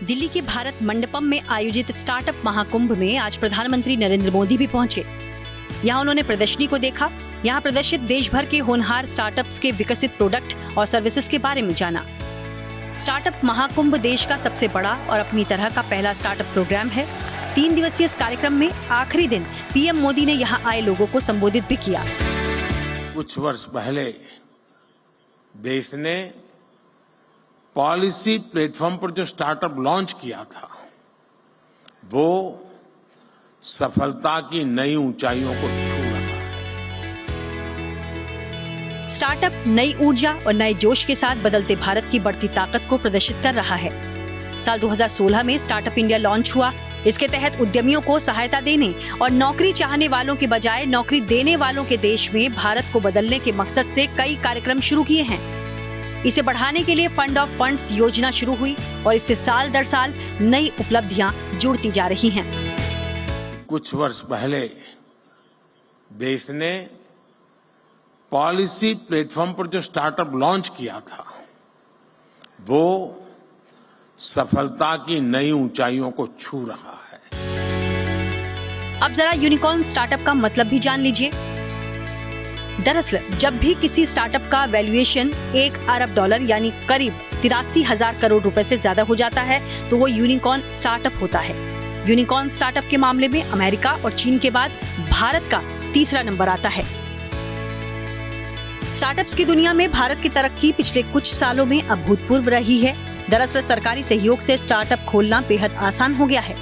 दिल्ली के भारत मंडपम में आयोजित स्टार्टअप महाकुंभ में आज प्रधानमंत्री नरेंद्र मोदी भी पहुंचे। यहां उन्होंने प्रदर्शनी को देखा। यहां प्रदर्शित देश भर के होनहार स्टार्टअप्स के विकसित प्रोडक्ट और सर्विसेज के बारे में जाना। स्टार्टअप महाकुंभ देश का सबसे बड़ा और अपनी तरह का पहला स्टार्टअप प्रोग्राम है। 3 दिवसीय इस कार्यक्रम में आखिरी दिन पीएम मोदी ने यहां आए लोगों को संबोधित भी किया। कुछ वर्ष पहले देश ने पॉलिसी प्लेटफॉर्म पर जो स्टार्टअप लॉन्च किया था, वो सफलता की नई ऊंचाइयों को छू रहा है। स्टार्टअप नई ऊर्जा और नए जोश के साथ बदलते भारत की बढ़ती ताकत को प्रदर्शित कर रहा है। साल 2016 में स्टार्टअप इंडिया लॉन्च हुआ। इसके तहत उद्यमियों को सहायता देने और नौकरी चाहने वालों के बजाय नौकरी देने वालों के देश में भारत को बदलने के मकसद से कई कार्यक्रम शुरू किए हैं। इसे बढ़ाने के लिए फंड ऑफ फंड्स योजना शुरू हुई और इससे साल दर साल नई उपलब्धियां जुड़ती जा रही हैं। कुछ वर्ष पहले देश ने पॉलिसी प्लेटफॉर्म पर जो स्टार्टअप लॉन्च किया था, वो सफलता की नई ऊंचाइयों को छू रहा है। अब जरा यूनिकॉर्न स्टार्टअप का मतलब भी जान लीजिए। दरअसल जब भी किसी स्टार्टअप का वैल्यूएशन $1 अरब यानी करीब 83,000 करोड़ रुपए से ज्यादा हो जाता है, तो वो यूनिकॉर्न स्टार्टअप होता है। यूनिकॉर्न स्टार्टअप के मामले में अमेरिका और चीन के बाद भारत का तीसरा नंबर आता है। स्टार्टअप्स की दुनिया में भारत की तरक्की पिछले कुछ सालों में अभूतपूर्व रही है। दरअसल सरकारी सहयोग से स्टार्टअप खोलना बेहद आसान हो गया है।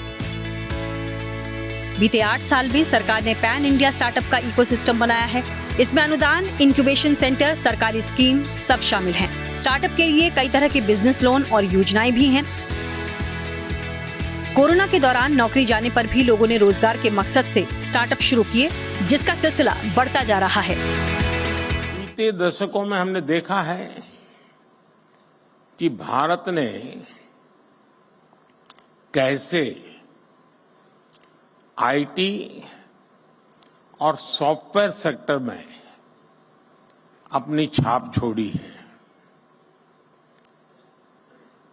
बीते 8 साल में सरकार ने पैन इंडिया स्टार्टअप का इकोसिस्टम बनाया है। इसमें अनुदान, इंक्यूबेशन सेंटर, सरकारी स्कीम सब शामिल हैं। स्टार्टअप के लिए कई तरह के बिजनेस लोन और योजनाएं भी हैं। कोरोना के दौरान नौकरी जाने पर भी लोगों ने रोजगार के मकसद से स्टार्टअप शुरू किए, जिसका सिलसिला बढ़ता जा रहा है। बीते दशकों में हमने देखा है कि भारत ने कैसे आईटी और सॉफ्टवेयर सेक्टर में अपनी छाप छोड़ी है।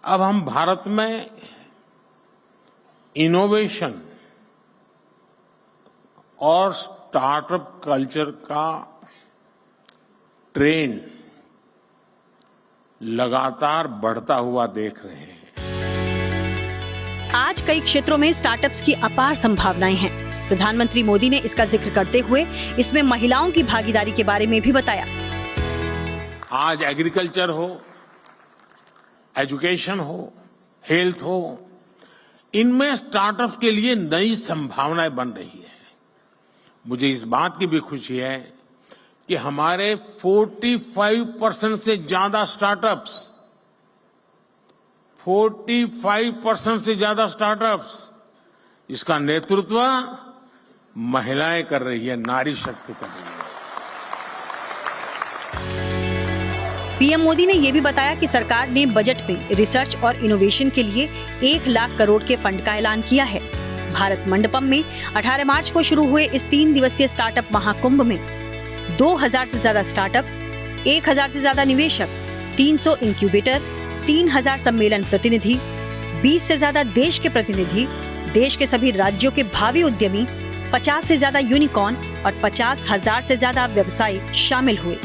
अब हम भारत में इनोवेशन और स्टार्टअप कल्चर का ट्रेंड लगातार बढ़ता हुआ देख रहे हैं। आज कई क्षेत्रों में स्टार्टअप्स की अपार संभावनाएं हैं। प्रधानमंत्री मोदी ने इसका जिक्र करते हुए इसमें महिलाओं की भागीदारी के बारे में भी बताया। आज एग्रीकल्चर हो, एजुकेशन हो, हेल्थ हो, इनमें स्टार्टअप के लिए नई संभावनाएं बन रही है। मुझे इस बात की भी खुशी है कि हमारे 45% से ज्यादा स्टार्टअप्स 45% से ज्यादा स्टार्टअप्स इसका नेतृत्व महिलाएं कर रही है, नारी शक्ति कर रही है। पीएम मोदी ने ये भी बताया कि सरकार ने बजट में रिसर्च और इनोवेशन के लिए 1 लाख करोड़ के फंड का ऐलान किया है। भारत मंडपम में 18 मार्च को शुरू हुए इस 3 दिवसीय स्टार्टअप महाकुंभ में 2000 से ज्यादा स्टार्टअप, 1000 से ज्यादा निवेशक, 300 इंक्यूबेटर, 3000 सम्मेलन प्रतिनिधि, 20 से ज्यादा देश के प्रतिनिधि, देश के सभी राज्यों के भावी उद्यमी, 50 से ज्यादा यूनिकॉर्न और 50,000 से ज्यादा व्यवसायी शामिल हुए।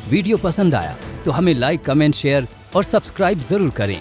वीडियो पसंद आया तो हमें लाइक, कमेंट, शेयर और सब्सक्राइब जरूर करें।